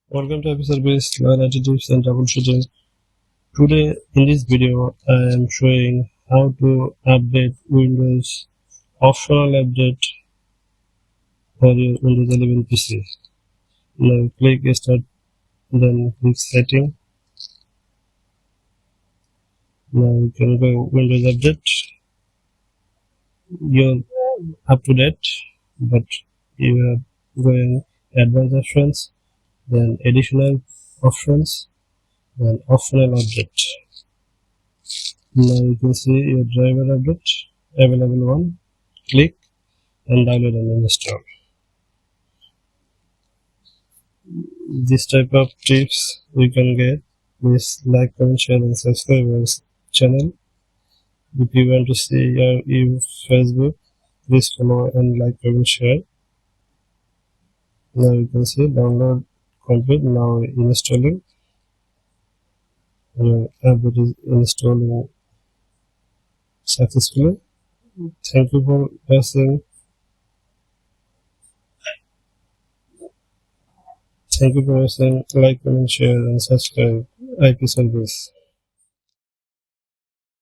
Welcome to episode based loyalty tips and troubleshooting. Today in this video I am showing how to update Windows optional update for your Windows 11 PC. Now click start, then click setting. Now you can go Windows update. You're up to date, but you are going advanced options, then additional options, then optional update. Now you can see your driver update, available one. Click and download and install. This type of tips you can get. Please like, comment, share and subscribe our channel. If you want to see your Facebook, please follow and like, comment, share. Now you can see download complete. Now installing. Your app is installing successfully. Thank you for watching. Thank you for watching. Like, comment, share and subscribe IP Service.